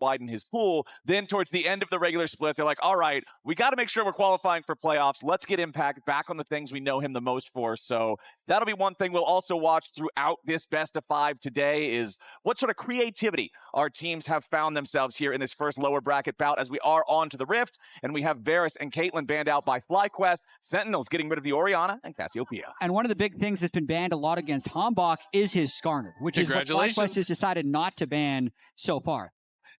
widen his pool. Then towards the end of the regular split, they're like, all right, we got to make sure we're qualifying for playoffs. Let's get Impact back on the things we know him the most for. So that'll be one thing we'll also watch throughout this best of 5 today is what sort of creativity our teams have found themselves here in this first lower bracket bout as we are on to the Rift. And we have Varus and Caitlyn banned out by FlyQuest. Sentinels getting rid of the Orianna and Cassiopeia. And one of the big things that's been banned a lot against HamBak is his Skarner, which is what FlyQuest has decided not to ban so far.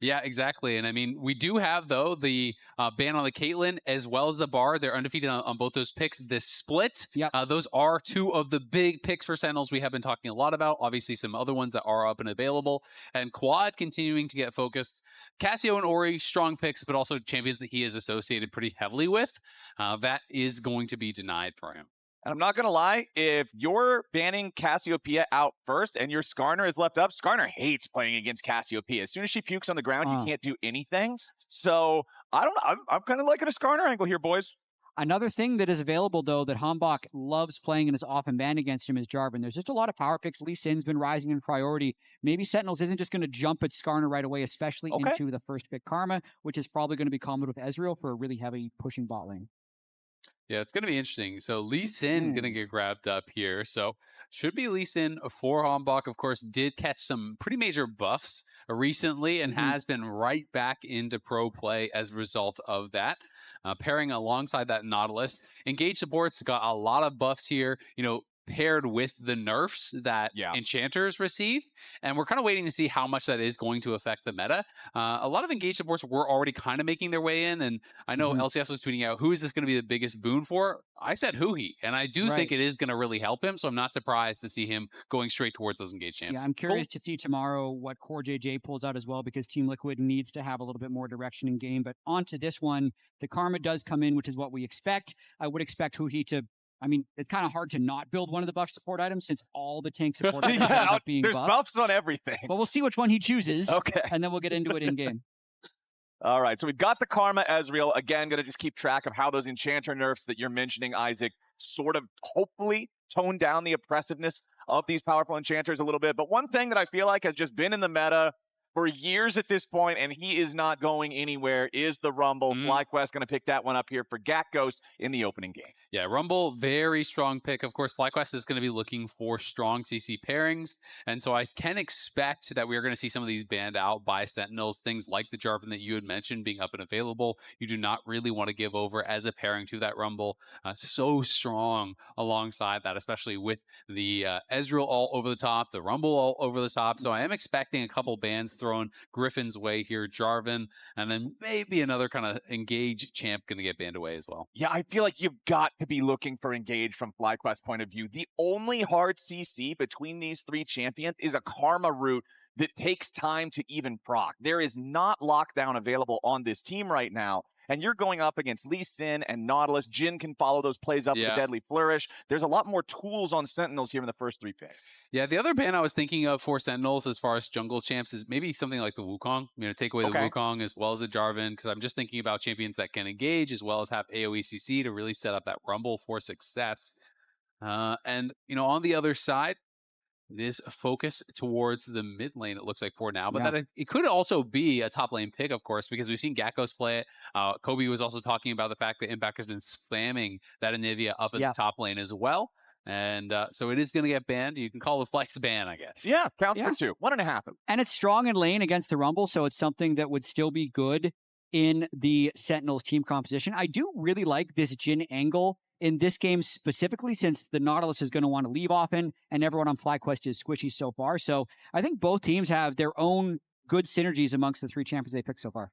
Yeah, exactly. And I mean, we do have, though, the ban on the Caitlyn as well as the Bar. They're undefeated on both those picks this split. Yep. Those are two of the big picks for Sentinels we have been talking a lot about. Obviously, some other ones that are up and available. And Quad continuing to get focused. Cassio and Ori, strong picks, but also champions that he is associated pretty heavily with. That is going to be denied for him. And I'm not going to lie, if you're banning Cassiopeia out first and your Skarner is left up, Skarner hates playing against Cassiopeia. As soon as she pukes on the ground, you can't do anything. So, I don't know. I'm kind of liking a Skarner angle here, boys. Another thing that is available, though, that HamBak loves playing and is often banned against him is Jarvan. There's just a lot of power picks. Lee Sin's been rising in priority. Maybe Sentinels isn't just going to jump at Skarner right away, especially into the first pick Karma, which is probably going to be comboed with Ezreal for a really heavy pushing bot lane. Yeah, it's going to be interesting. So Lee Sin going to get grabbed up here. So should be Lee Sin for HamBak. Of course, did catch some pretty major buffs recently and has been right back into pro play as a result of that. Pairing alongside that Nautilus. Engage support's got a lot of buffs here, you know, paired with the nerfs that enchanters received. And we're kind of waiting to see how much that is going to affect the meta. A lot of engage supports were already kind of making their way in. And I know LCS was tweeting out, who is this going to be the biggest boon for? I said huhi. And I do think it is going to really help him. So I'm not surprised to see him going straight towards those engage champs. Yeah, I'm curious to see tomorrow what Core JJ pulls out as well, because Team Liquid needs to have a little bit more direction in game. But onto this one, the Karma does come in, which is what we expect. I would expect huhi to, I mean, it's kind of hard to not build one of the buff support items since all the tank support items end up being there's buffed. Buffs on everything. But we'll see which one he chooses. Okay. And then we'll get into it in game. All right, so we've got the Karma Ezreal. Again, going to just keep track of how those enchanter nerfs that you're mentioning, Isaac, sort of hopefully tone down the oppressiveness of these powerful enchanters a little bit. But one thing that I feel like has just been in the meta for years at this point, and he is not going anywhere, is the Rumble. FlyQuest going to pick that one up here for Gakgos in the opening game. Yeah, Rumble, very strong pick. Of course, FlyQuest is going to be looking for strong CC pairings, and so I can expect that we're going to see some of these banned out by Sentinels, things like the Jarvan that you had mentioned being up and available. You do not really want to give over as a pairing to that Rumble. So strong alongside that, especially with the Ezreal all over the top, the Rumble all over the top. So I am expecting a couple bans thrown Gryffin's way here, Jarvan, and then maybe another kind of engage champ going to get banned away as well. Yeah, I feel like you've got to be looking for engage from FlyQuest's point of view. The only hard CC between these three champions is a Karma route that takes time to even proc. There is not lockdown available on this team right now. And you're going up against Lee Sin and Nautilus. Jhin can follow those plays up with a Deadly Flourish. There's a lot more tools on Sentinels here in the first 3 picks. Yeah, the other ban I was thinking of for Sentinels as far as jungle champs is maybe something like the Wukong. You know, take away the Wukong as well as the Jarvan, because I'm just thinking about champions that can engage as well as have AoE CC to really set up that Rumble for success. And, you know, on the other side, this focus towards the mid lane, it looks like, for now. But that it could also be a top lane pick, of course, because we've seen Gakgos play it. Kobe was also talking about the fact that Impact has been spamming that Anivia up in the top lane as well. And so it is going to get banned. You can call it a flex ban, I guess. Yeah, counts for 2. 1.5. And it's strong in lane against the Rumble, so it's something that would still be good in the Sentinels team composition. I do really like this Jhin angle in this game specifically, since the Nautilus is going to want to leave often, and everyone on FlyQuest is squishy so far. So I think both teams have their own good synergies amongst the 3 champions they picked so far.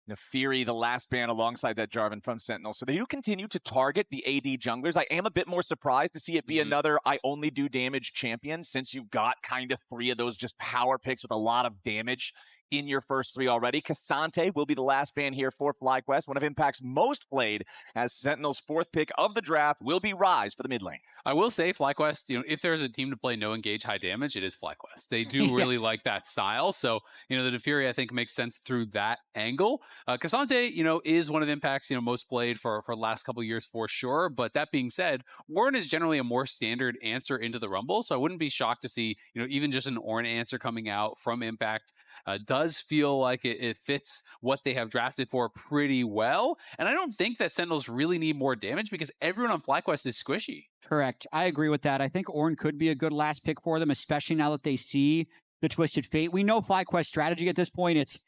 Nefiri, the last ban alongside that Jarvan from Sentinel. So they do continue to target the AD junglers. I am a bit more surprised to see it be another I only do damage champion, since you've got kind of 3 of those just power picks with a lot of damage in your first 3 already. K'Sante will be the last ban here for FlyQuest. One of Impact's most played, as Sentinel's 4th pick of the draft will be Ryze for the mid lane. I will say FlyQuest, you know, if there's a team to play no engage high damage, it is FlyQuest. They do really like that style. So, you know, the Nefiri, I think, makes sense through that angle. K'Sante, you know, is one of Impact's, you know, most played for the last couple years for sure. But that being said, Ornn is generally a more standard answer into the Rumble. So I wouldn't be shocked to see, you know, even just an Ornn answer coming out from Impact. does feel like it fits what they have drafted for pretty well. And I don't think that Sentinels really need more damage because everyone on FlyQuest is squishy. Correct. I agree with that. I think Ornn could be a good last pick for them, especially now that they see the Twisted Fate. We know FlyQuest strategy at this point. It's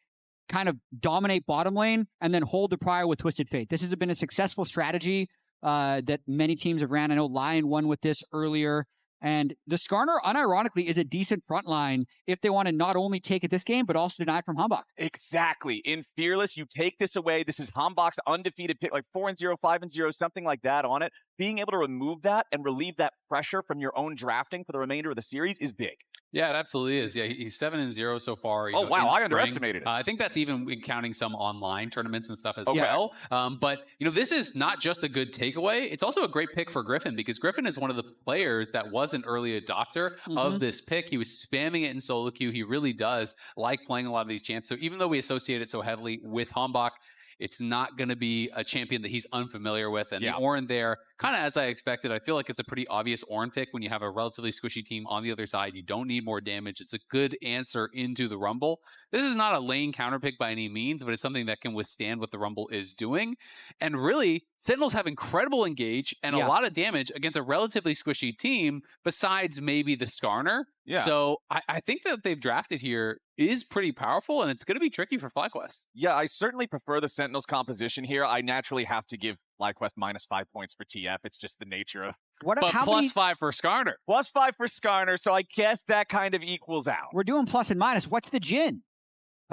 kind of dominate bottom lane and then hold the prior with Twisted Fate. This has been a successful strategy that many teams have ran. I know Lion won with this earlier. And the Skarner, unironically, is a decent front line if they want to not only take it this game, but also deny it from HamBak. Exactly. In Fearless, you take this away. This is HamBak's undefeated pick, like 4-0, 5-0, something like that on it. Being able to remove that and relieve that pressure from your own drafting for the remainder of the series is big. Yeah, it absolutely is. Yeah, he's 7-0 so far. Oh, wow, I underestimated it. I think that's even counting some online tournaments and stuff as well. But, this is not just a good takeaway. It's also a great pick for Gryffin because Gryffin is one of the players that was an early adopter of this pick. He was spamming it in solo queue. He really does like playing a lot of these champs. So even though we associate it so heavily with HamBak, it's not going to be a champion that he's unfamiliar with. And the Ornn there, kind of as I expected, I feel like it's a pretty obvious Ornn pick when you have a relatively squishy team on the other side. You don't need more damage. It's a good answer into the Rumble. This is not a lane counter pick by any means, but it's something that can withstand what the Rumble is doing. And really, Sentinels have incredible engage and a lot of damage against a relatively squishy team, besides maybe the Skarner. Yeah. So I think that they've drafted here is pretty powerful, and it's going to be tricky for FlyQuest. Yeah, I certainly prefer the Sentinels composition here. I naturally have to give FlyQuest -5 points for TF. It's just the nature of... But +5 for Skarner. +5 for Skarner, so I guess that kind of equals out. We're doing plus and minus. What's the Jhin?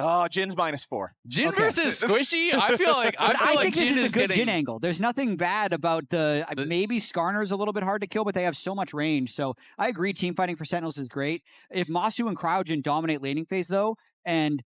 Oh, Jhin's -4. Jhin versus Squishy? I feel like think this Jhin is a good getting... Jhin angle. There's nothing bad about maybe Skarner's a little bit hard to kill, but they have so much range. So I agree, team fighting for Sentinels is great. If Massu and Cryogen dominate laning phase, though, and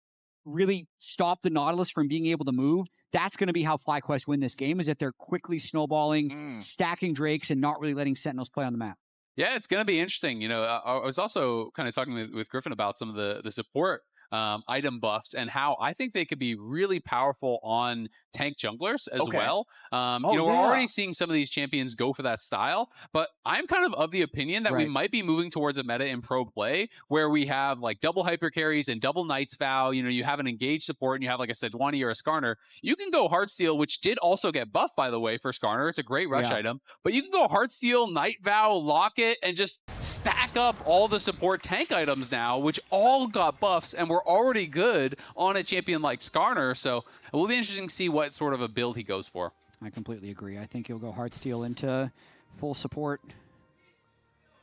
really stop the Nautilus from being able to move, that's going to be how FlyQuest win this game, is if they're quickly snowballing, stacking Drakes, and not really letting Sentinels play on the map. Yeah, it's going to be interesting. I was also kind of talking with Gryffin about some of the support item buffs and how I think they could be really powerful on tank junglers as well. We're already seeing some of these champions go for that style, but I'm kind of the opinion that we might be moving towards a meta in pro play where we have like double hyper carries and double Knight's Vow. You have an engaged support and you have like a Sejuani or a Skarner. You can go Heartsteel, which did also get buffed, by the way, for Skarner. It's a great rush item, but you can go Heartsteel, Night Vow, Locket, and just stack up all the support tank items now, which all got buffs and were already good on a champion like Skarner. So it will be interesting to see what sort of a build he goes for. I completely agree. I think he'll go Heartsteel into full support.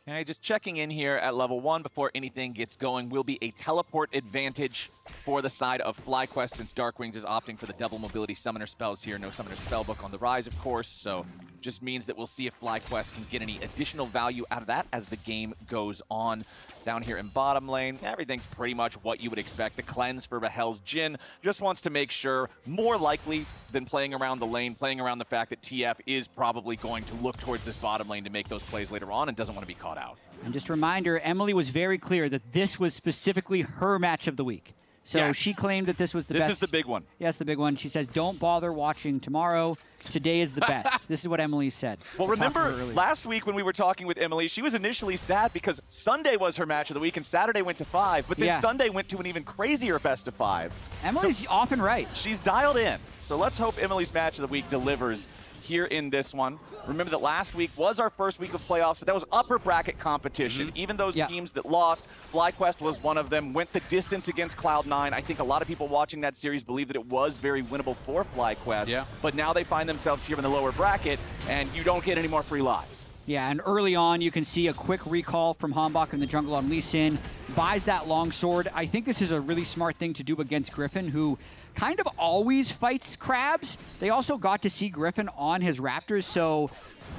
Okay, just checking in here at level 1 before anything gets going. Will be a teleport advantage for the side of FlyQuest since DARKWINGS is opting for the double mobility summoner spells here. No summoner spellbook on the Ryze, of course, so just means that we'll see if FlyQuest can get any additional value out of that as the game goes on. Down here in bottom lane, everything's pretty much what you would expect. The cleanse for Rahel's Jhin just wants to make sure, more likely than playing around the lane, playing around the fact that TF is probably going to look towards this bottom lane to make those plays later on and doesn't want to be caught out. And just a reminder, Emily was very clear that this was specifically her match of the week. So she claimed that this was the best. This is the big one. Yes, the big one. She says, don't bother watching tomorrow. Today is the best. This is what Emily said. Well, remember last week when we were talking with Emily, she was initially sad because Sunday was her match of the week and Saturday went to 5, but then Sunday went to an even crazier best of 5. Emily's often right. She's dialed in. So let's hope Emily's match of the week delivers here in this one. Remember that last week was our first week of playoffs, but that was upper bracket competition. Even those teams that lost, FlyQuest was one of them, went the distance against Cloud9. I think a lot of people watching that series believe that it was very winnable for FlyQuest, but now they find themselves here in the lower bracket, and you don't get any more free lives. Yeah, and early on, you can see a quick recall from HamBak in the jungle on Lee Sin, buys that longsword. I think this is a really smart thing to do against Gryffin, who kind of always fights crabs. They also got to see Gryffin on his Raptors, so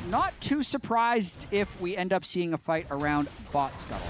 not too surprised if we end up seeing a fight around bot scuttle.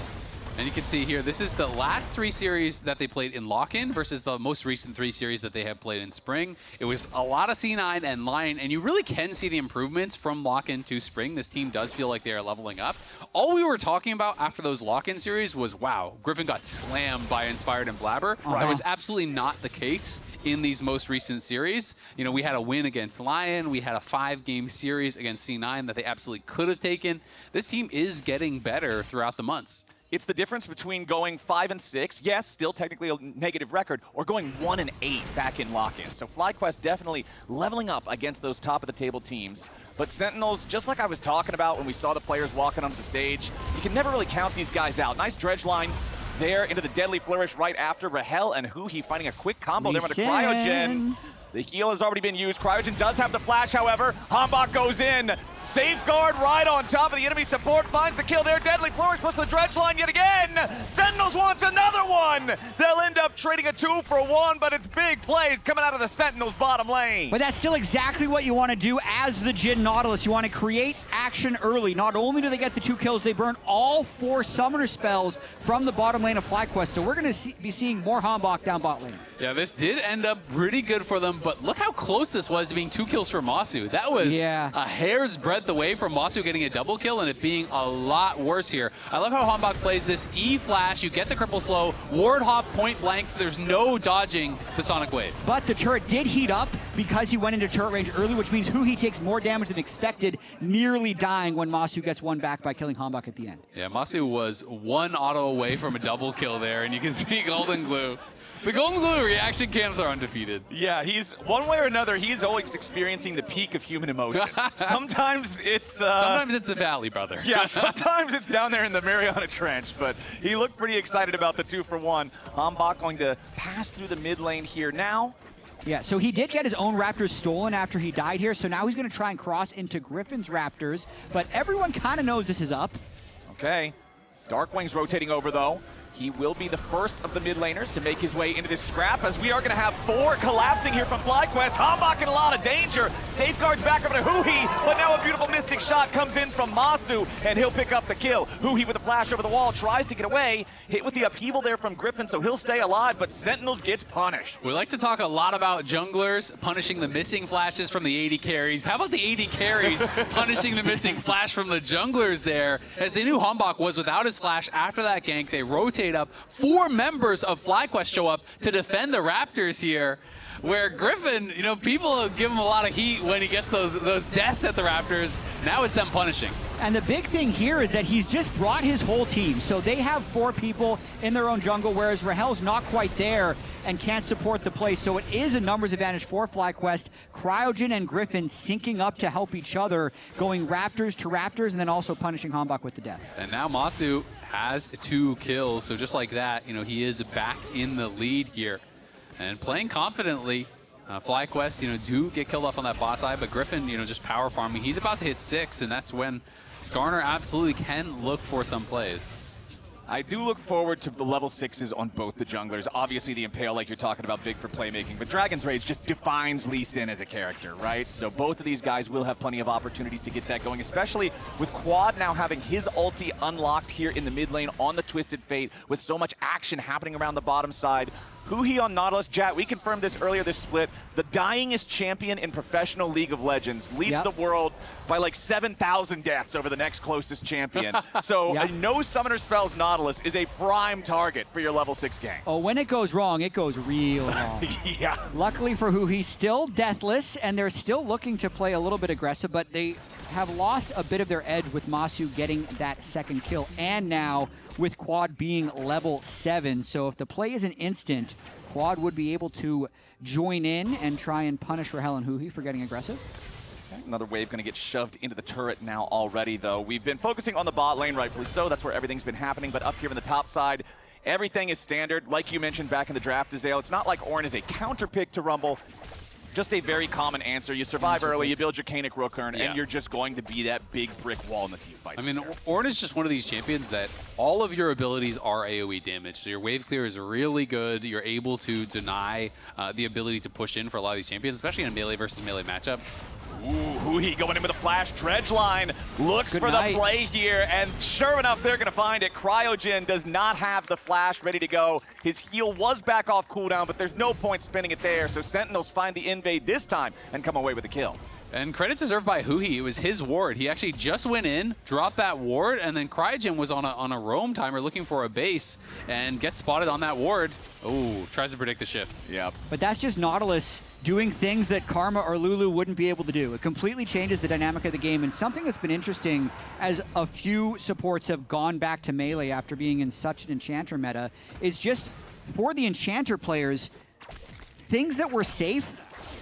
And you can see here, this is the last 3 series that they played in lock-in versus the most recent 3 series that they have played in spring. It was a lot of C9 and Lion, and you really can see the improvements from lock-in to spring. This team does feel like they are leveling up. All we were talking about after those lock-in series was, wow, Gryffin got slammed by Inspired and Blabber. That was absolutely not the case in these most recent series. We had a win against Lion. We had a 5-game series against C9 that they absolutely could have taken. This team is getting better throughout the months. It's the difference between going 5 and 6, yes, still technically a negative record, or going 1 and 8 back in lock-in. So FlyQuest definitely leveling up against those top-of-the-table teams. But Sentinels, just like I was talking about when we saw the players walking onto the stage, you can never really count these guys out. Nice dredge line there into the deadly flourish right after. Rahel and huhi finding a quick combo there with the Cryogen. The heal has already been used. Cryogen does have the flash, however. HamBak goes in. Safeguard right on top of the enemy support. Finds the kill there. Deadly flourish plus the dredge line yet again. Sentinels wants another one. They'll end up trading a 2 for 1, but it's big plays coming out of the Sentinels bottom lane. But that's still exactly what you want to do as the Jhin Nautilus. You want to create action early. Not only do they get the 2 kills, they burn all 4 summoner spells from the bottom lane of FlyQuest. So we're going to be seeing more HamBak down bot lane. Yeah, this did end up pretty good for them, but look how close this was to being 2 kills for Massu. That was a hair's breadth away from Massu getting a double kill and it being a lot worse here. I love how HamBak plays this E-flash, you get the cripple slow, ward hop point blanks, there's no dodging the Sonic Wave. But the turret did heat up because he went into turret range early, which means huhi takes more damage than expected, nearly dying when Massu gets one back by killing HamBak at the end. Yeah, Massu was 1 auto away from a double kill there, and you can see Golden Glue. The Golden Glue reaction cams are undefeated. Yeah, he's one way or another, he's always experiencing the peak of human emotion. Sometimes it's sometimes it's the Valley, brother. Yeah, sometimes it's down there in the Mariana Trench, but he looked pretty excited about the 2 for 1. HamBak going to pass through the mid lane here now. Yeah, so he did get his own Raptors stolen after he died here, so now he's going to try and cross into Gryffin's Raptors, but everyone kind of knows this is up. Okay, DARKWINGS rotating over though. He will be the first of the mid laners to make his way into this scrap, as we are going to have 4 collapsing here from FlyQuest. HamBak in a lot of danger. Safeguards back over to huhi, but now a beautiful Mystic shot comes in from Massu, and he'll pick up the kill. huhi with a flash over the wall, tries to get away. Hit with the upheaval there from Gryffin, so he'll stay alive, but Sentinels gets punished. We like to talk a lot about junglers punishing the missing flashes from the AD carries. How about the AD carries punishing the missing flash from the junglers there? As they knew HamBak was without his flash after that gank, they rotate up. 4 members of FlyQuest show up to defend the Raptors here, where Gryffin, you know, people give him a lot of heat when he gets those deaths at the Raptors. Now it's them punishing. And the big thing here is that he's just brought his whole team. So they have 4 people in their own jungle, whereas Rahel's not quite there and can't support the play. So it is a numbers advantage for FlyQuest. Cryogen and Gryffin syncing up to help each other, going Raptors to Raptors, and then also punishing HamBak with the death. And now Massu has 2 kills. So just like that, you know, he is back in the lead here. And playing confidently. FlyQuest, you know, do get killed off on that bot side, but Gryffin, you know, just power farming. He's about to hit 6, and that's when Skarner absolutely can look for some plays. I do look forward to the level 6s on both the junglers. Obviously, the Impale, like you're talking about, big for playmaking, but Dragon's Rage just defines Lee Sin as a character, right? So both of these guys will have plenty of opportunities to get that going, especially with Quad now having his ulti unlocked here in the mid lane on the Twisted Fate, with so much action happening around the bottom side. huhi on Nautilus. Jat, we confirmed this earlier this split. The dyingest champion in professional League of Legends leads the world by like 7,000 deaths over the next closest champion. So a no summoner spells Nautilus is a prime target for your level 6 gang. Oh, when it goes wrong, it goes real wrong. Yeah. Luckily for huhi, still deathless, and they're still looking to play a little bit aggressive, but they have lost a bit of their edge with Massu getting that 2nd kill, and now with Quad being level 7. So if the play isn't instant, Quad would be able to join in and try and punish Rahel and huhi for getting aggressive. Okay, another wave going to get shoved into the turret now already, though. We've been focusing on the bot lane, rightfully so. That's where everything's been happening. But up here on the top side, everything is standard. Like you mentioned back in the draft, Ezreal, it's not like Ornn is a counter pick to Rumble. Just a very common answer. You survive early, you build your Kanik Rookern, and you're just going to be that big brick wall in the team fight. I mean, Ornn is just one of these champions that all of your abilities are AoE damage. So your wave clear is really good. You're able to deny the ability to push in for a lot of these champions, especially in a melee versus melee matchup. Ooh, huhi going in with a flash. Dredge line looks for the play here, and sure enough, they're going to find it. Cryogen does not have the flash ready to go. His heal was back off cooldown, but there's no point spinning it there, so Sentinels find the invade this time and come away with a kill. And credit deserved by huhi. It was his ward. He actually just went in, dropped that ward, and then Cryogen was on a roam timer looking for a base and gets spotted on that ward. Oh, tries to predict the shift. Yep. But that's just Nautilus doing things that Karma or Lulu wouldn't be able to do. It completely changes the dynamic of the game, and something that's been interesting as a few supports have gone back to melee after being in such an Enchanter meta is just for the Enchanter players, things that were safe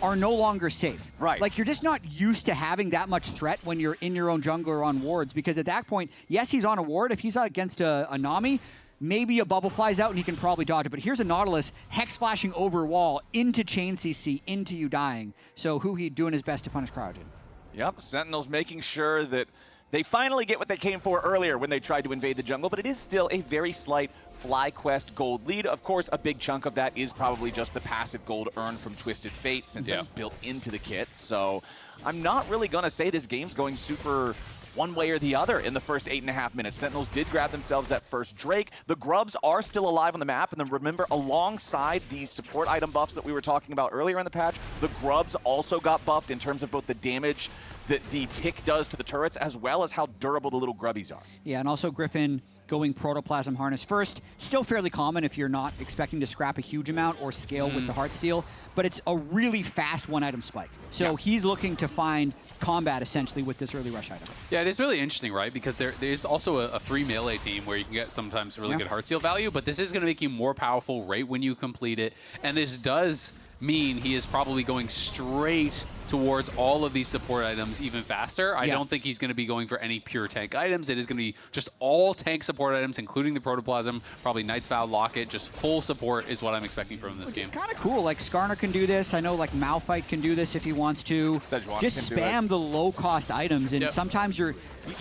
are no longer safe. Right. Like, you're just not used to having that much threat when you're in your own jungle or on wards, because at that point, yes, he's on a ward. If he's against a Nami, maybe a bubble flies out and he can probably dodge it. But here's a Nautilus hex flashing over wall into chain CC, into you dying. So huhi doing his best to punish Cryogen. Yep, Sentinels making sure that they finally get what they came for earlier when they tried to invade the jungle, but it is still a very slight FlyQuest gold lead. Of course, a big chunk of that is probably just the passive gold earned from Twisted Fate, since that's built into the kit. So I'm not really going to say this game's going super one way or the other in the first 8.5 minutes. Sentinels did grab themselves that first Drake. The Grubs are still alive on the map, and then remember, alongside the support item buffs that we were talking about earlier in the patch, the Grubs also got buffed in terms of both the damage that the tick does to the turrets, as well as how durable the little grubbies are. Yeah, and also Gryffin going Protoplasm Harness first. Still fairly common if you're not expecting to scrap a huge amount or scale with the Heartsteel, but it's a really fast one-item spike. So he's looking to find combat, essentially, with this early rush item. Yeah, it is really interesting, right? Because there's also a free melee team where you can get sometimes really good Heartsteel value, but this is going to make you more powerful right when you complete it, and this does mean he is probably going straight towards all of these support items even faster. I don't think he's going to be going for any pure tank items. It is going to be just all tank support items, including the Protoplasm, probably Knight's Vow, Locket, just full support is what I'm expecting from this game. It's kind of cool. Like, Skarner can do this. I know, like, Malphite can do this if he wants to. Just spam the low-cost items, and sometimes you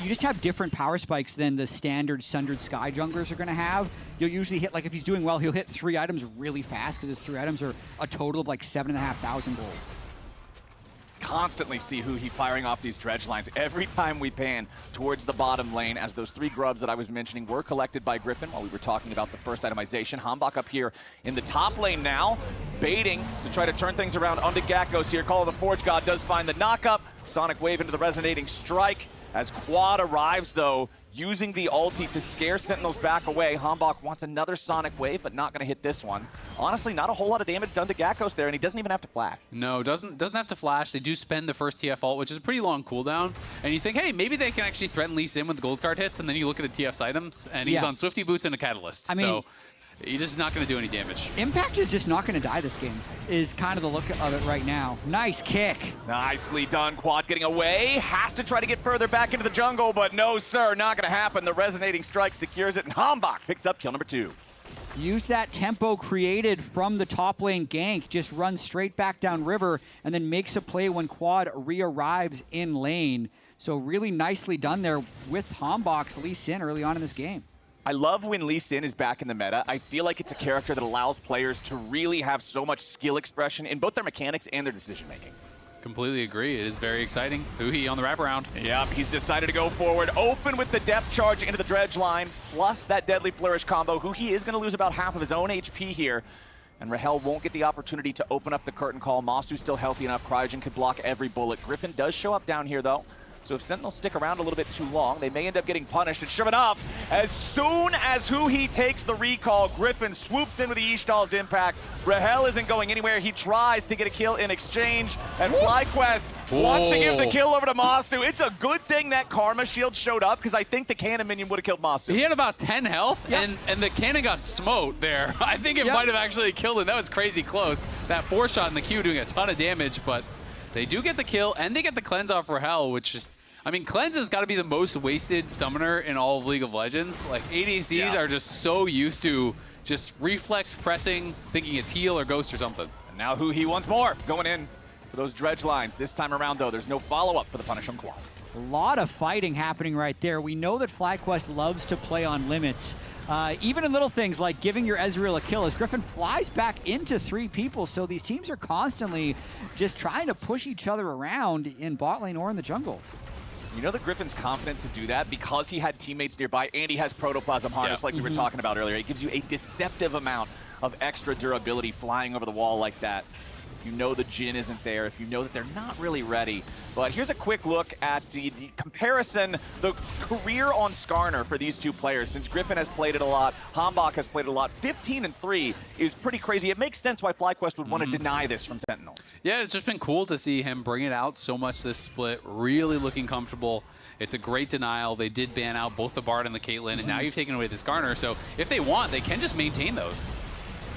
just have different power spikes than the standard Sundered Sky junglers are going to have. You'll usually hit, like, if he's doing well, he'll hit 3 items really fast, because his 3 items are a total of, like, 7,500 gold. Constantly see huhi firing off these dredge lines every time we pan towards the bottom lane, as those 3 grubs that I was mentioning were collected by Gryffin while we were talking about the first itemization. HamBak up here in the top lane now, baiting to try to turn things around onto Gakgos here. Call of the Forge God does find the knockup. Sonic Wave into the resonating strike as Quad arrives, though, using the ulti to scare Sentinels back away. HamBak wants another Sonic Wave, but not going to hit this one. Honestly, not a whole lot of damage done to Gakgos there, and he doesn't even have to flash. No, doesn't have to flash. They do spend the first TF ult, which is a pretty long cooldown. And you think, hey, maybe they can actually threaten Lee Sin when the gold card hits, and then you look at the TF's items, and he's on Swifty Boots and a Catalyst. I mean, so he's just not going to do any damage. Impact is just not going to die this game, is kind of the look of it right now. Nice kick. Nicely done. Quad getting away. Has to try to get further back into the jungle, but no, sir, not going to happen. The resonating strike secures it, and HamBak picks up kill number 2. Use that tempo created from the top lane gank, just runs straight back down river, and then makes a play when Quad re-arrives in lane. So really nicely done there with HamBak's Lee Sin early on in this game. I love when Lee Sin is back in the meta. I feel like it's a character that allows players to really have so much skill expression in both their mechanics and their decision-making. Completely agree. It is very exciting. huhi on the wraparound. Yep, he's decided to go forward. Open with the depth charge into the dredge line, plus that deadly flourish combo. huhi is going to lose about half of his own HP here, and Rahel won't get the opportunity to open up the curtain call. Massu's still healthy enough. Cryogen could block every bullet. Gryffin does show up down here, though. So if Sentinels stick around a little bit too long, they may end up getting punished. And sure enough, as soon as huhi takes the recall, Gryffin swoops in with the Ishtal's impact. Rahel isn't going anywhere. He tries to get a kill in exchange, and FlyQuest wants to give the kill over to Massu. It's a good thing that Karma Shield showed up, because I think the cannon minion would have killed Massu. He had about 10 health, and the cannon got smote there. I think it might have actually killed him. That was crazy close. That 4-shot in the queue doing a ton of damage, but they do get the kill, and they get the cleanse off Rahel, which is, I mean, Cleanse has got to be the most wasted summoner in all of League of Legends. Like, ADCs are just so used to just reflex pressing, thinking it's heal or ghost or something. And now huhi once more going in for those dredge lines. This time around, though, there's no follow-up for the punish on Quad. A lot of fighting happening right there. We know that FlyQuest loves to play on limits. Even in little things like giving your Ezreal a kill, as Gryffin flies back into 3 people. So these teams are constantly just trying to push each other around in bot lane or in the jungle. You know that Griffin's confident to do that because he had teammates nearby and he has Protoplasm Harness like we were talking about earlier. It gives you a deceptive amount of extra durability flying over the wall like that. if you know the Jhin isn't there, if you know that they're not really ready. But here's a quick look at the comparison, the career on Skarner for these two players. Since Gryffin has played it a lot, HamBak has played it a lot, 15-3 is pretty crazy. It makes sense why FlyQuest would want to deny this from Sentinels. Yeah, it's just been cool to see him bring it out so much this split, really looking comfortable. It's a great denial. They did ban out both the Bard and the Caitlyn, and now you've taken away the Skarner, so if they want, they can just maintain those.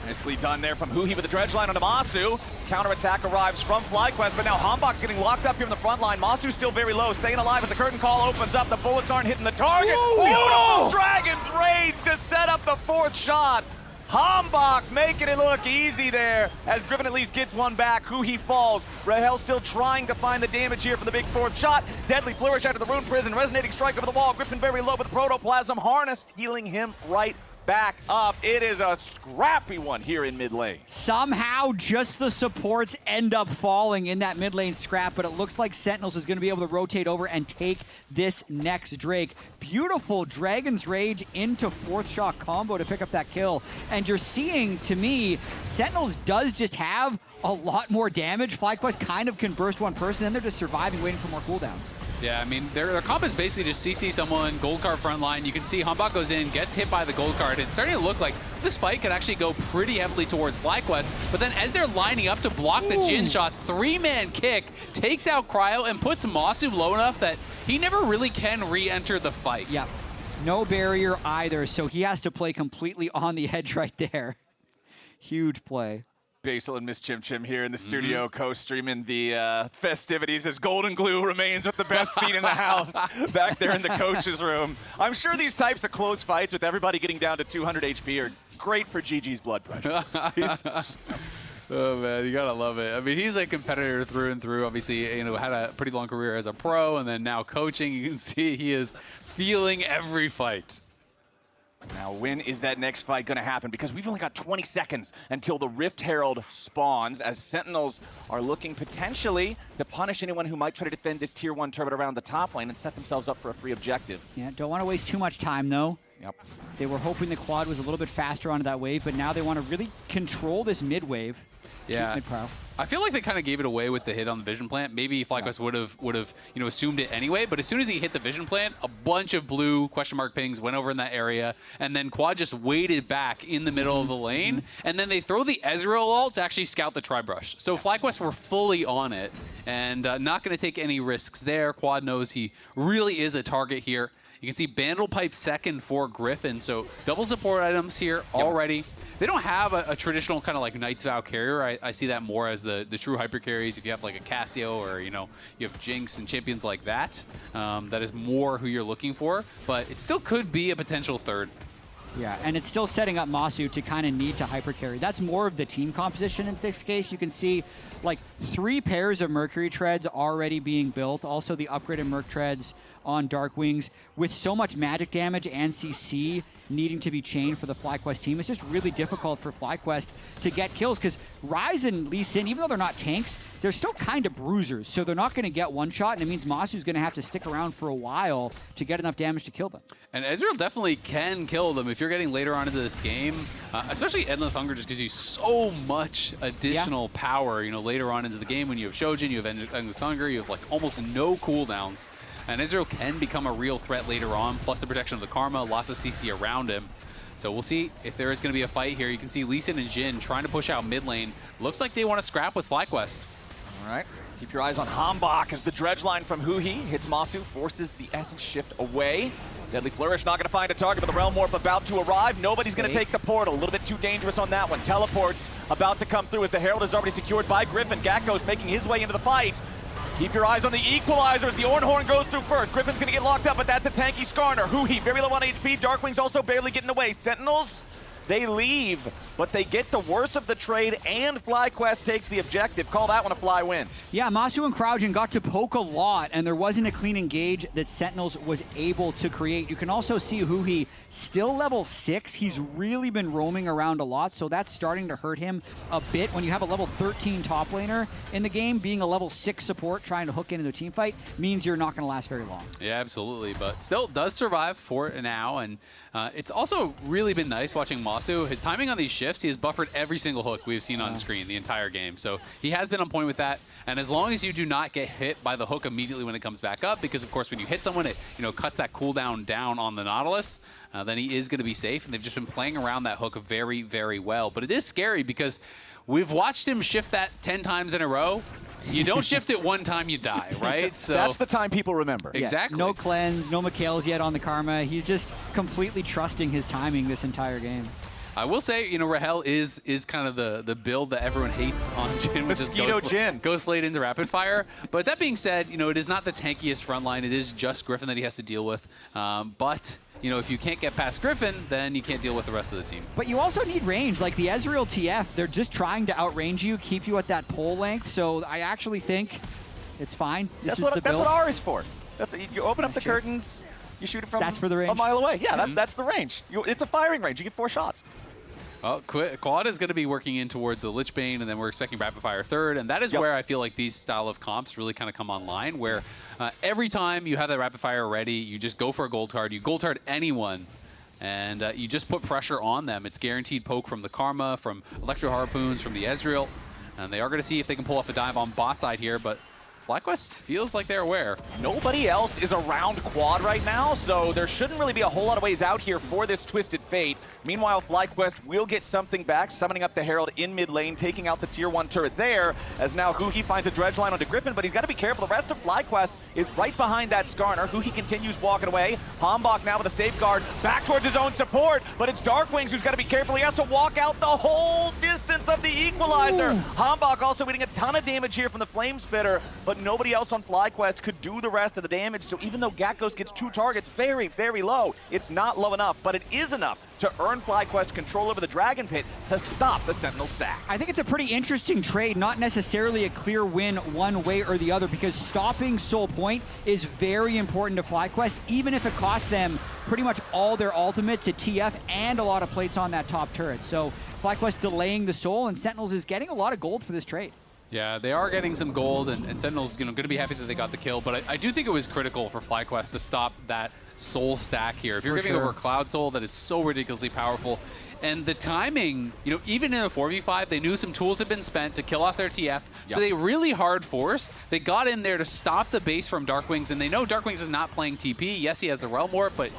Nicely done there from huhi with the dredge line onto Massu. Counterattack arrives from FlyQuest, but now HamBak's getting locked up here in the front line. Massu's still very low, staying alive as the curtain call opens up. The bullets aren't hitting the target. Beautiful Dragon's Rage to set up the fourth shot. HamBak making it look easy there as Gryffin at least gets one back. huhi falls. Rahel still trying to find the damage here for the big fourth shot. Deadly flourish out of the Rune Prison. Resonating strike over the wall. Gryffin very low with the Protoplasm. Harness healing him right back up. It is a scrappy one here in mid lane. Somehow just the supports end up falling in that mid lane scrap, but it looks like Sentinels is going to be able to rotate over and take this next Drake. Beautiful Dragon's Rage into fourth shot combo to pick up that kill. And you're seeing, to me, Sentinels does just have a lot more damage. FlyQuest kind of can burst one person, and they're just surviving, waiting for more cooldowns. Yeah, I mean, their comp is basically just CC someone, gold card front line. You can see HamBak goes in, gets hit by the gold card. It's starting to look like this fight could actually go pretty heavily towards FlyQuest. But then as they're lining up to block the Jhin shots, three-man kick takes out Cryo and puts Massu low enough that he never really can re-enter the fight. Yeah, no barrier either, so he has to play completely on the edge right there. Huge play. Basil and Miss Chim Chim here in the studio co-streaming the festivities as Golden Glue remains with the best feet in the house back there in the coach's room. I'm sure these types of close fights with everybody getting down to 200 HP are great for GG's blood pressure. Oh man, you gotta love it. I mean, he's a competitor through and through. Obviously, you know, had a pretty long career as a pro, and then now coaching. You can see he is feeling every fight. Now, when is that next fight going to happen? Because we've only got 20 seconds until the Rift Herald spawns, as Sentinels are looking potentially to punish anyone who might try to defend this Tier 1 turret around the top lane and set themselves up for a free objective. Yeah, don't want to waste too much time, though. Yep. They were hoping the quad was a little bit faster onto that wave, but now they want to really control this mid wave. Yeah, I feel like they kind of gave it away with the hit on the vision plant. Maybe FlyQuest would have you know, assumed it anyway. But as soon as he hit the vision plant, a bunch of blue question mark pings went over in that area, and then Quad just waited back in the middle of the lane, and then they throw the Ezreal ult to actually scout the tri-brush. So FlyQuest were fully on it, and not going to take any risks there. Quad knows he really is a target here. You can see Bandle Pipe second for Gryffin, so double support items here already. They don't have a traditional kind of like Knight's Vow carrier. I see that more as the true hyper carries. If you have like a Cassio or, you know, you have Jinx and champions like that, that is more who you're looking for. But it still could be a potential third. Yeah, and it's still setting up Massu to kind of need to hyper carry. That's more of the team composition in this case. You can see like 3 pairs of Mercury treads already being built. Also the upgraded Merc treads on DARKWINGS with so much magic damage and CC needing to be chained for the FlyQuest team. It's just really difficult for FlyQuest to get kills because Ryze and Lee Sin, even though they're not tanks, they're still kind of bruisers, so they're not going to get one shot, and it means Massu's going to have to stick around for a while to get enough damage to kill them. And Ezreal definitely can kill them if you're getting later on into this game, especially Endless Hunger just gives you so much additional power, you know, later on into the game when you have Shojin, you have Endless Hunger, you have like almost no cooldowns. And Ezreal can become a real threat later on, plus the protection of the Karma, lots of CC around him. So we'll see if there is going to be a fight here. You can see Lee Sin and Jhin trying to push out mid lane. Looks like they want to scrap with FlyQuest. All right. Keep your eyes on HamBak as the dredge line from huhi hits Massu, forces the Essence Shift away. Deadly Flourish not going to find a target, but the Realm Warp about to arrive. Nobody's going to take the portal. A little bit too dangerous on that one. Teleports about to come through as the Herald is already secured by Gryffin. Gakgos making his way into the fight. Keep your eyes on the equalizers. The Ornn goes through first. Griffin's going to get locked up, but that's a tanky Skarner. huhi, very low on HP. DARKWINGS also barely getting away. Sentinels, they leave, but they get the worst of the trade, and FlyQuest takes the objective. Call that one a fly win. Yeah, Massu and Cryogen got to poke a lot, and there wasn't a clean engage that Sentinels was able to create. You can also see huhi still level 6. He's really been roaming around a lot, so that's starting to hurt him a bit. When you have a level 13 top laner in the game, being a level 6 support trying to hook into a team fight means you're not going to last very long. Yeah, absolutely, but still does survive for now, and it's also really been nice watching Massu Massu, his timing on these shifts, he has buffered every single hook we've seen on screen the entire game. So he has been on point with that. And as long as you do not get hit by the hook immediately when it comes back up, because of course when you hit someone, it cuts that cooldown down on the Nautilus, then he is going to be safe. And they've just been playing around that hook very, very well. But it is scary because we've watched him shift that 10 times in a row. You don't shift it one time, you die, right? So that's the time people remember. Exactly. No cleanse, no Mikhails yet on the Karma. He's just completely trusting his timing this entire game. I will say, Rahel is kind of the build that everyone hates on Jhin, which is Ghost Blade into Rapid Fire. But that being said, it is not the tankiest front line. It is just Gryffin that he has to deal with. But if you can't get past Gryffin, then you can't deal with the rest of the team. But you also need range. Like the Ezreal TF, they're just trying to outrange you, keep you at that pole length. So I actually think it's fine. That's what R is for. You open up the curtains, you shoot it from for the range. a mile away. Yeah, that's the range. It's a firing range. You get 4 shots. Well, Quad is going to be working in towards the Lich Bane, and then we're expecting Rapid Fire third, and that is where I feel like these style of comps really kind of come online, where every time you have that Rapid Fire ready, you just go for a gold card, you gold card anyone, and you just put pressure on them. It's guaranteed poke from the Karma, from Electro Harpoons, from the Ezreal, and they are going to see if they can pull off a dive on bot side here, but FlyQuest feels like they're aware. Nobody else is around Quad right now, so there shouldn't really be a whole lot of ways out here for this Twisted Fate. Meanwhile, FlyQuest will get something back, summoning up the Herald in mid lane, taking out the tier 1 turret there, as now huhi finds a dredge line onto Gryffin, but he's got to be careful. The rest of FlyQuest is right behind that Skarner. huhi continues walking away. HamBak now with a safeguard, back towards his own support, but it's DARKWINGS who's got to be careful. He has to walk out the whole distance of the equalizer. HamBak also eating a ton of damage here from the Flame Spitter, but nobody else on FlyQuest could do the rest of the damage. So even though Gakgos gets 2 targets, very, very low, it's not low enough, but it is enough to earn FlyQuest control over the Dragon Pit to stop the Sentinel stack. I think it's a pretty interesting trade, not necessarily a clear win one way or the other, because stopping Soul Point is very important to FlyQuest, even if it costs them pretty much all their ultimates at TF and a lot of plates on that top turret. So FlyQuest delaying the Soul, and Sentinels is getting a lot of gold for this trade. Yeah, they are getting some gold, and Sentinels going to be happy that they got the kill, but I do think it was critical for FlyQuest to stop that Soul stack here. If you're giving over Cloud Soul, that is so ridiculously powerful. And the timing, even in a 4v5, they knew some tools had been spent to kill off their TF, so they really hard forced. They got in there to stop the base from DARKWINGS, and they know DARKWINGS is not playing TP. Yes, he has a Realm Warp, but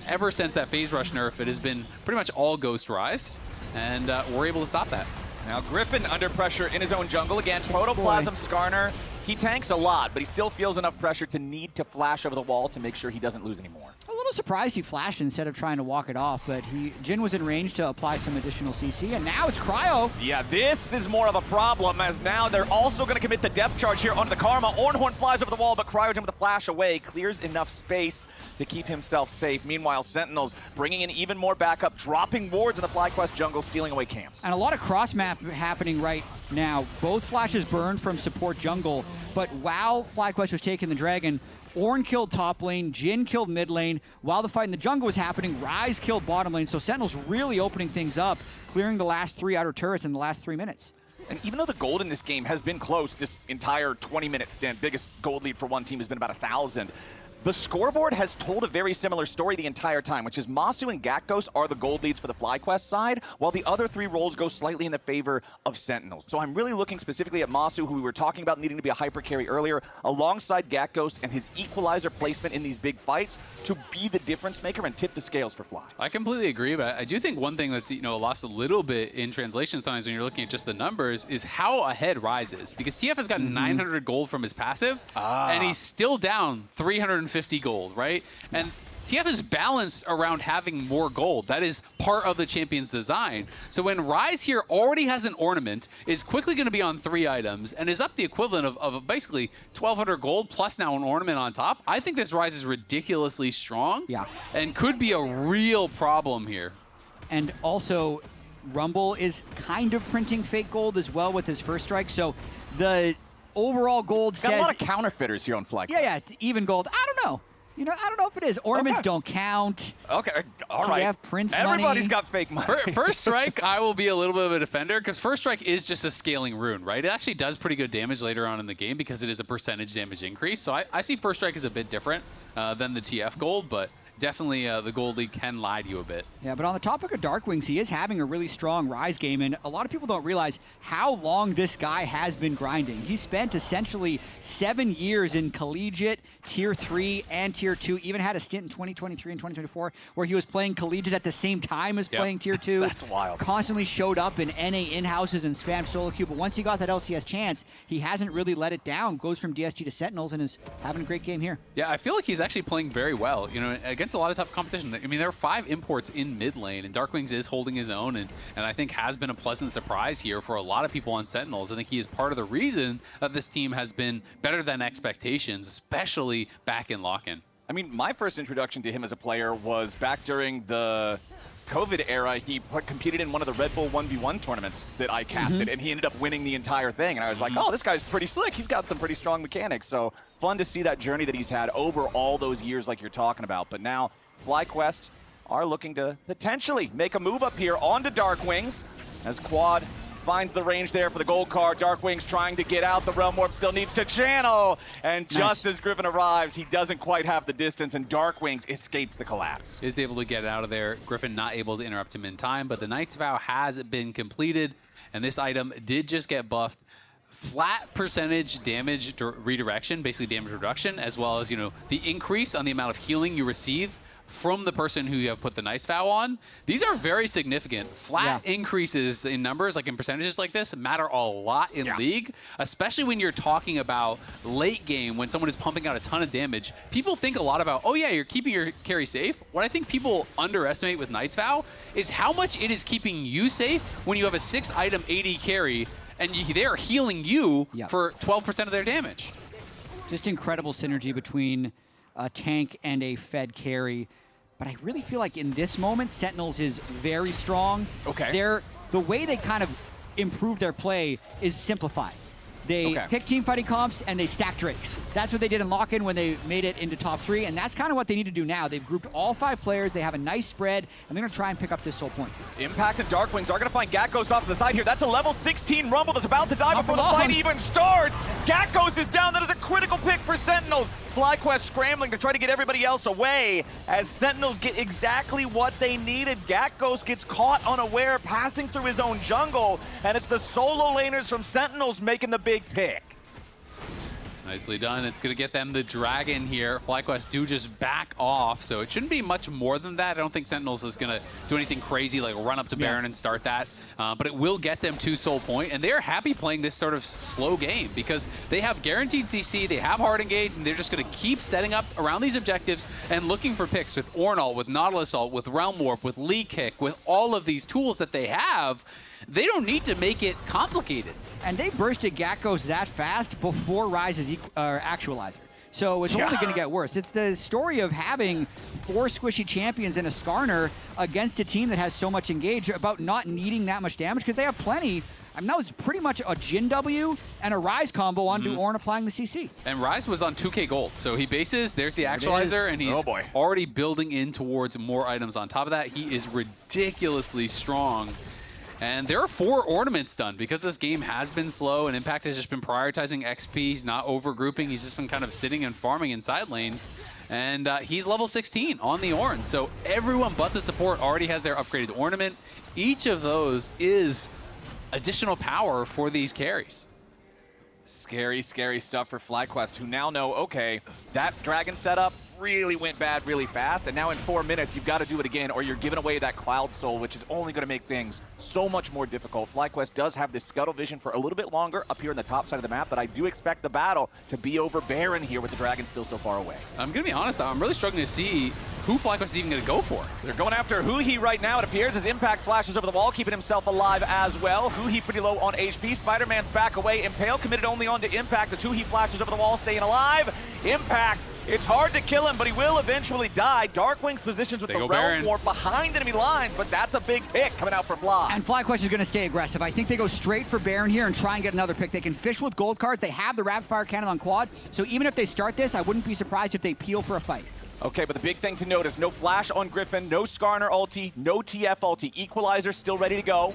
ever since that Phase Rush nerf, it has been pretty much all Ghost Ryze, and we're able to stop that. Now Gryffin under pressure in his own jungle again. Protoplasm Skarner. He tanks a lot, but he still feels enough pressure to need to flash over the wall to make sure he doesn't lose anymore. A little surprised he flashed instead of trying to walk it off, but Jhin was in range to apply some additional CC, and now it's Cryo. Yeah, this is more of a problem, as now they're also going to commit the depth charge here onto the Karma. Ornn flies over the wall, but Cryogen with a flash away clears enough space to keep himself safe. Meanwhile, Sentinels bringing in even more backup, dropping wards in the FlyQuest jungle, stealing away camps. And a lot of cross-map happening right now. Both flashes burned from support jungle, but while FlyQuest was taking the dragon, Ornn killed top lane, Jhin killed mid lane. While the fight in the jungle was happening, Ryze killed bottom lane. So Sentinels really opening things up, clearing the last 3 outer turrets in the last 3 minutes. And even though the gold in this game has been close, this entire 20-minute stint, biggest gold lead for one team has been about 1,000. The scoreboard has told a very similar story the entire time, which is Massu and Gakgos are the gold leads for the FlyQuest side, while the other 3 roles go slightly in the favor of Sentinels. So I'm really looking specifically at Massu, who we were talking about needing to be a hyper carry earlier, alongside Gakgos and his equalizer placement in these big fights to be the difference maker and tip the scales for Fly. I completely agree, but I do think one thing that's lost a little bit in translation sometimes when you're looking at just the numbers is how ahead Ryze is, because TF has got 900 gold from his passive, and he's still down 350 gold, right? And TF is balanced around having more gold. That is part of the champion's design. So when Ryze here already has an ornament, is quickly going to be on 3 items, and is up the equivalent of basically 1,200 gold plus now an ornament on top, I think this Ryze is ridiculously strong, and could be a real problem here. And also, Rumble is kind of printing fake gold as well with his first strike, so the overall gold says... Got a lot of counterfeiters here on FlyQuest. Yeah, even gold. I don't know. I don't know if it is. Ornaments don't count. Okay, all right. TF prints Everybody's money. got fake money. First Strike, I will be a little bit of a defender, because First Strike is just a scaling rune, right? It actually does pretty good damage later on in the game because it is a percentage damage increase. So I see First Strike as a bit different than the TF gold, but definitely the Gold League can lie to you a bit. Yeah, but on the topic of DARKWINGS, he is having a really strong Ryze game, and a lot of people don't realize how long this guy has been grinding. He spent essentially 7 years in collegiate, Tier 3 and Tier 2, even had a stint in 2023 and 2024 where he was playing collegiate at the same time as playing Tier 2. That's wild. Constantly showed up in NA in-houses and spammed solo queue, but once he got that LCS chance, he hasn't really let it down, goes from DSG to Sentinels, and is having a great game here. Yeah, I feel like he's actually playing very well, you know, against a lot of tough competition. I mean, there are 5 imports in mid lane, and DARKWINGS is holding his own, and I think has been a pleasant surprise here for a lot of people on Sentinels. I think he is part of the reason that this team has been better than expectations, especially back in lock-in. I mean, my first introduction to him as a player was back during the COVID era. He competed in one of the Red Bull 1v1 tournaments that I casted, and he ended up winning the entire thing. And I was like, oh, this guy's pretty slick. He's got some pretty strong mechanics. So fun to see that journey that he's had over all those years like you're talking about. But now FlyQuest are looking to potentially make a move up here onto DARKWINGS as Quad finds the range there for the gold card. DARKWINGS trying to get out. The Realm Warp still needs to channel. And just as Gryffin arrives, he doesn't quite have the distance, and DARKWINGS escapes the collapse. Is able to get out of there. Gryffin not able to interrupt him in time, but the Knight's Vow has been completed, and this item did just get buffed. Flat percentage damage redirection, basically damage reduction, as well as, you know, the increase on the amount of healing you receive from the person who you have put the Knight's Vow on. These are very significant. Flat increases in numbers, like in percentages like this, matter a lot in League, especially when you're talking about late game when someone is pumping out a ton of damage. People think a lot about, oh yeah, you're keeping your carry safe. What I think people underestimate with Knight's Vow is how much it is keeping you safe when you have a 6-item AD carry and they're healing you for 12% of their damage. Just incredible synergy between a tank and a fed carry. But I really feel like in this moment, Sentinels is very strong. The way they kind of improve their play is simplified. They pick teamfighting comps and they stack Drakes. That's what they did in lock-in when they made it into top 3, and that's kind of what they need to do now. They've grouped all 5 players, they have a nice spread, and they're going to try and pick up this soul point. Impact and DARKWINGS are going to find Gakgos off to the side here. That's a level 16 Rumble that's about to die before the fight even starts. Gakgos is down. That is a critical pick for Sentinels. FlyQuest scrambling to try to get everybody else away as Sentinels get exactly what they needed. Gakgos gets caught unaware, passing through his own jungle, and it's the solo laners from Sentinels making the big pick. Nicely done. It's going to get them the dragon here. FlyQuest do just back off, so it shouldn't be much more than that. I don't think Sentinels is going to do anything crazy like run up to Baron and start that. But it will get them to soul point, and they're happy playing this sort of slow game because they have guaranteed CC, they have hard engage, and they're just going to keep setting up around these objectives and looking for picks with Ornn ult, with Nautilus ult, with Realm Warp, with Lee Kick, with all of these tools that they have. They don't need to make it complicated. And they bursted Gakgos that fast before Ryze's actualizer. So it's only going to get worse. It's the story of having 4 squishy champions and a Skarner against a team that has so much engage about not needing that much damage because they have plenty. I mean, that was pretty much a Jhin W and a Ryze combo onto Ornn applying the CC. And Ryze was on 2k gold. So he bases, there's the actualizer, and he's already building in towards more items on top of that. He is ridiculously strong. And there are 4 ornaments done because this game has been slow and Impact has just been prioritizing XP. He's not overgrouping. He's just been kind of sitting and farming in side lanes. And he's level 16 on the Ornn. So everyone but the support already has their upgraded ornament. Each of those is additional power for these carries. Scary, scary stuff for FlyQuest, who now know, okay, that dragon setup really went bad really fast, and now in 4 minutes, you've got to do it again, or you're giving away that Cloud Soul, which is only going to make things so much more difficult. FlyQuest does have this scuttle vision for a little bit longer up here on the top side of the map, but I do expect the battle to be over Baron here with the dragon still so far away. I'm going to be honest, though, I'm really struggling to see who FlyQuest is even going to go for. They're going after huhi right now, it appears, as Impact flashes over the wall, keeping himself alive as well. huhi pretty low on HP. Spider-Man's back away. Impale committed only onto Impact as huhi flashes over the wall, staying alive. Impact, it's hard to kill him, but he will eventually die. DARKWINGS positions with the Realm Warp behind enemy lines, but that's a big pick coming out for Fly. And FlyQuest is going to stay aggressive. I think they go straight for Baron here and try and get another pick. They can fish with gold cards. They have the rapid fire cannon on quad, so even if they start this, I wouldn't be surprised if they peel for a fight. Okay, but the big thing to note is no flash on Gryffin, no Skarner ulti, no TF ulti. Equalizer still ready to go.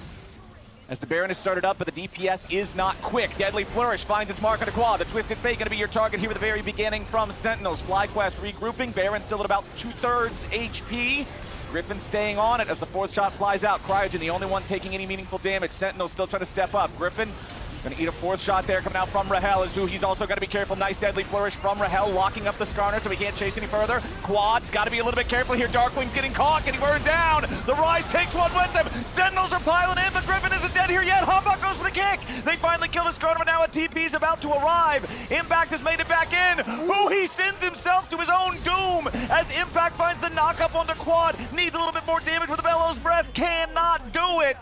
as the Baron is started up, but the DPS is not quick. Deadly Flourish finds its mark on a quad. The Twisted Fate going to be your target here at the very beginning from Sentinels. FlyQuest regrouping. Baron still at about 2/3 HP. Gryffin staying on it as the 4th shot flies out. Cryogen, the only one taking any meaningful damage. Sentinels still trying to step up. Gryffin gonna eat a 4th shot there coming out from Rahel. Is who he's also got to be careful. Nice Deadly Flourish from Rahel, locking up the Skarner so he can't chase any further. Quad's got to be a little bit careful here. DARKWINGS getting caught, getting burned down. The Ryze takes one with them. Sentinels are piling in, but Gryffin isn't dead here yet. HamBak goes for the kick. They finally kill the Skarner, but now a TP is about to arrive. Impact has made it back in. Huhi sends himself to his own doom as Impact finds the knock-up onto Quad. Needs a little bit more damage with the Bellows Breath. Cannot do it.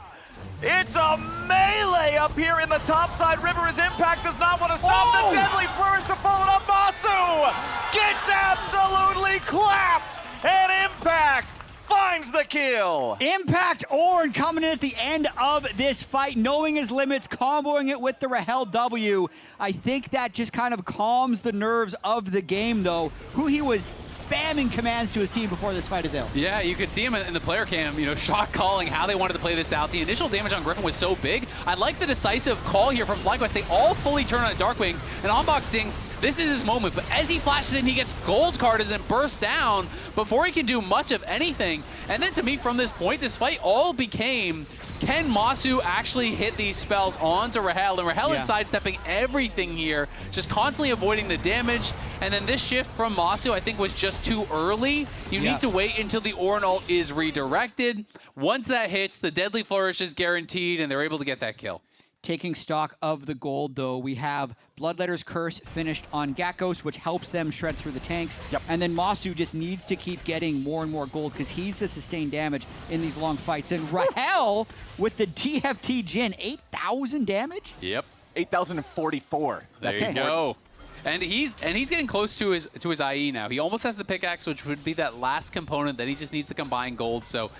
It's a melee up here in the topside river as Impact does not want to stop the Deadly Flourish to follow up. Massu gets absolutely clapped, and Impact finds the kill. Impact Ornn coming in at the end of this fight, knowing his limits, comboing it with the Rahel W. I think that just kind of calms the nerves of the game, though. Huhi was spamming commands to his team before this fight is out. Yeah, you could see him in the player cam, shot calling how they wanted to play this out. The initial damage on Gryffin was so big. I like the decisive call here from FlyQuest. They all fully turn on DARKWINGS, and HamBak thinks this is his moment. But as he flashes in, he gets gold carded and bursts down before he can do much of anything. And then to me, from this point, this fight all became, can Massu actually hit these spells onto Rahel? And Rahel is sidestepping everything here, just constantly avoiding the damage. And then this shift from Massu, I think, was just too early. You need to wait until the Ornn ult is redirected. Once that hits, the Deadly Flourish is guaranteed, and they're able to get that kill. Taking stock of the gold, though, we have Bloodletter's Curse finished on Gakgos, which helps them shred through the tanks. And then Massu just needs to keep getting more and more gold because he's the sustained damage in these long fights. And Rahel with the TFT Jhin, 8,000 damage? Yep. 8,044. There you go. And he's getting close to his IE now. He almost has the pickaxe, which would be that last component that he just needs to combine gold. So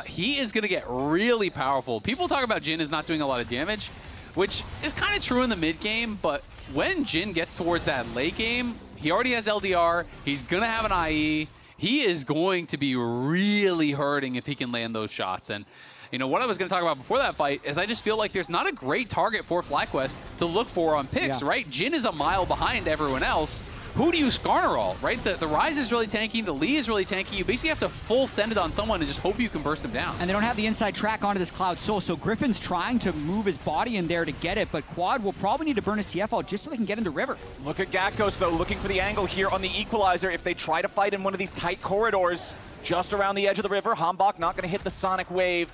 he is going to get really powerful. People talk about Jhin is not doing a lot of damage, which is kind of true in the mid game. But when Jhin gets towards that late game, he already has LDR. He's going to have an IE. He is going to be really hurting if he can land those shots. And what I was going to talk about before that fight is I just feel like there's not a great target for FlyQuest to look for on picks, right? Jhin is a mile behind everyone else. Who do you Skarner all, right? The Ryze is really tanky, the Lee is really tanky. You basically have to full send it on someone and just hope you can burst them down. And they don't have the inside track onto this Cloud Soul, so Griffin's trying to move his body in there to get it, but Quad will probably need to burn his TF out just so they can get into River. Look at Gakgos, though, looking for the angle here on the Equalizer. If they try to fight in one of these tight corridors just around the edge of the river, HamBak not going to hit the Sonic Wave.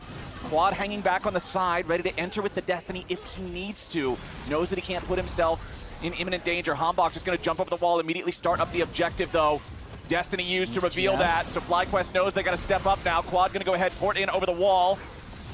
Quad hanging back on the side, ready to enter with the Destiny if he needs to. Knows that he can't put himself in imminent danger. HamBak just going to jump over the wall, immediately start up the objective, though. Destiny used to reveal that, so FlyQuest knows they got to step up now. Quad going to go ahead, port in over the wall.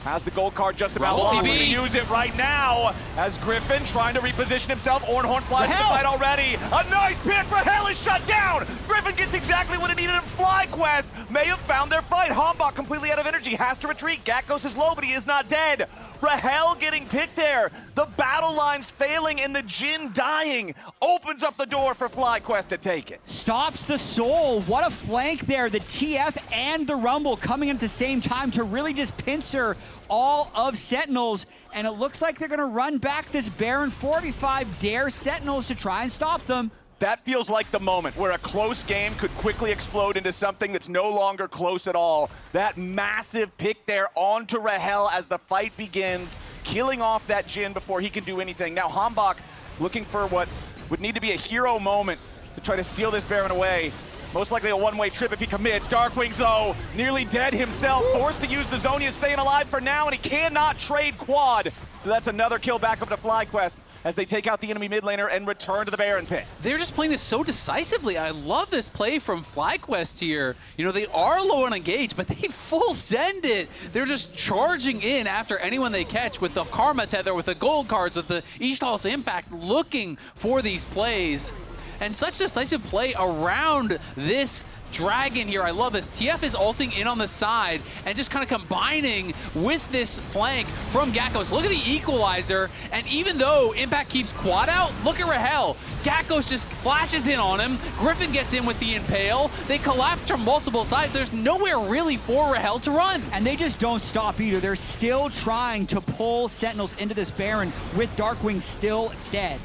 Has the gold card just about locked. Going to use it right now as Gryffin trying to reposition himself. Ornn flies to the fight already. A nice pick. Rahel is shut down. Gryffin gets exactly what he needed, and FlyQuest may have found their fight. HamBak completely out of energy, has to retreat. Gakgos is low, but he is not dead. Rahel getting picked there. The battle line's failing, and the Jhin dying opens up the door for FlyQuest to take it. Stops the Soul. What a flank there. The TF and the Rumble coming in at the same time to really just pincer all of Sentinels. And it looks like they're going to run back this Baron 4v5, dare Sentinels to try and stop them. That feels like the moment where a close game could quickly explode into something that's no longer close at all. That massive pick there onto Rahel as the fight begins, killing off that Jhin before he can do anything. Now HamBak looking for what would need to be a hero moment to try to steal this Baron away. Most likely a one-way trip if he commits. DARKWINGS, though, nearly dead himself, forced to use the Zhonya, staying alive for now, and he cannot trade Quad. So that's another kill back up to FlyQuest as they take out the enemy mid laner and return to the Baron pit. They're just playing this so decisively. I love this play from FlyQuest here. They are low on engage, but they full send it. They're just charging in after anyone they catch with the Karma Tether, with the gold cards, with the Ishtal's Impact, looking for these plays. And such decisive play around this Dragon here. I love this. TF is ulting in on the side and just kind of combining with this flank from Gakgos. Look at the equalizer, and even though Impact keeps quad out, look at Rahel. Gakgos just flashes in on him. Gryffin gets in with the impale. They collapse from multiple sides. There's nowhere really for Rahel to run. And they just don't stop either. They're still trying to pull Sentinels into this Baron with DARKWINGS still dead.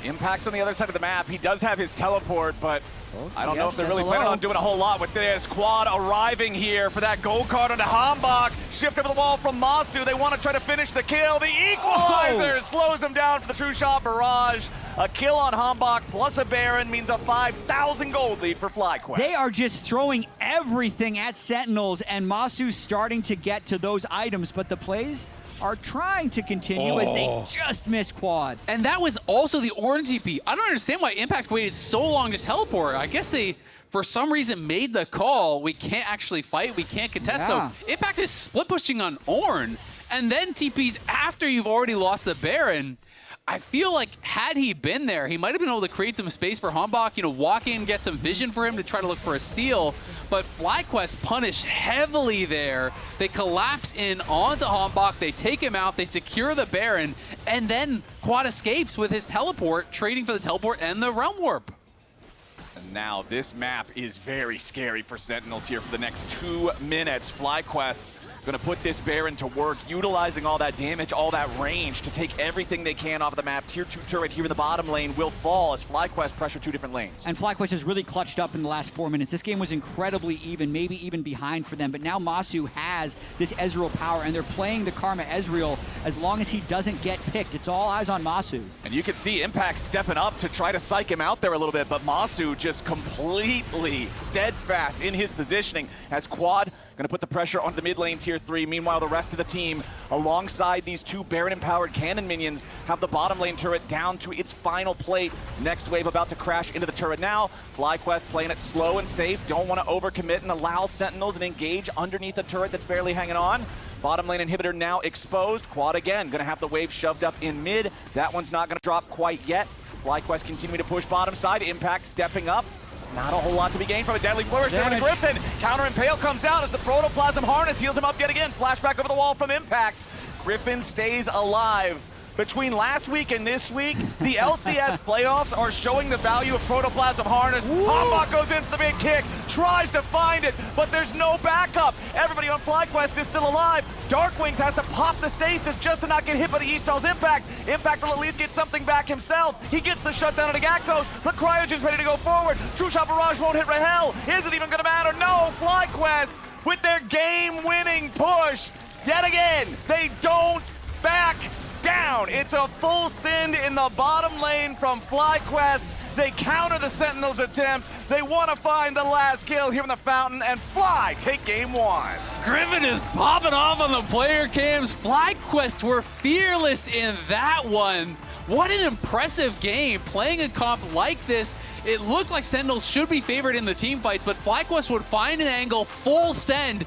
Impact's on the other side of the map. He does have his teleport, but I don't know if they're really planning on doing a whole lot with this. Quad arriving here for that gold card onto HamBak. Shift over the wall from Massu. They want to try to finish the kill. The equalizer slows him down for the true shot barrage. A kill on HamBak plus a Baron means a 5,000 gold lead for FlyQuest. They are just throwing everything at Sentinels, and Massu's starting to get to those items, but the plays are trying to continue as they just miss quad. And that was also the Ornn TP. I don't understand why Impact waited so long to teleport. I guess they, for some reason, made the call. We can't actually fight, we can't contest. Yeah. So Impact is split pushing on Ornn, and then TPs after you've already lost the Baron. I feel like had he been there, he might have been able to create some space for HamBak, you know, walk in, get some vision for him to try to look for a steal. But FlyQuest punish heavily there. They collapse in onto HamBak, they take him out, they secure the Baron, and then Quad escapes with his teleport, trading for the teleport and the Realm Warp. And now this map is very scary for Sentinels here for the next 2 minutes. FlyQuest going to put this Baron to work, utilizing all that damage, all that range to take everything they can off of the map. Tier 2 turret here in the bottom lane will fall as FlyQuest pressure 2 different lanes. And FlyQuest has really clutched up in the last 4 minutes. This game was incredibly even, maybe even behind for them, but now Massu has this Ezreal power, and they're playing the Karma Ezreal as long as he doesn't get picked. It's all eyes on Massu. And you can see Impact stepping up to try to psych him out there a little bit, but Massu just completely steadfast in his positioning as Quad going to put the pressure on the mid lane tier 3. Meanwhile, the rest of the team, alongside these 2 Baron-empowered cannon minions, have the bottom lane turret down to its final plate. Next wave about to crash into the turret now. FlyQuest playing it slow and safe. Don't want to overcommit and allow Sentinels and engage underneath the turret that's barely hanging on. Bottom lane inhibitor now exposed. Quad again, going to have the wave shoved up in mid. That one's not going to drop quite yet. FlyQuest continuing to push bottom side. Impact stepping up. Not a whole lot to be gained from a deadly flourish there to Gryffin. Counter Impale comes out as the Protoplasm Harness heals him up yet again. Flashback over the wall from Impact. Gryffin stays alive. Between last week and this week, the LCS playoffs are showing the value of Protoplasm Harness. HamBak goes in for the big kick, tries to find it, but there's no backup. Everybody on FlyQuest is still alive. DARKWINGS has to pop the stasis just to not get hit by the Eastall's Impact. Impact will at least get something back himself. He gets the shutdown of the Gakgos, but Cryogen's ready to go forward. True Shot Barrage won't hit Rahel. Is it even gonna matter? No, FlyQuest with their game-winning push. Yet again, they don't back down. It's a full send in the bottom lane from FlyQuest. They counter the Sentinels' attempt. They want to find the last kill here in the fountain, and Fly take game 1. Gryffin is popping off on the player cams. FlyQuest were fearless in that one. What an impressive game. Playing a comp like this, it looked like Sentinels should be favored in the team fights, but FlyQuest would find an angle, full send,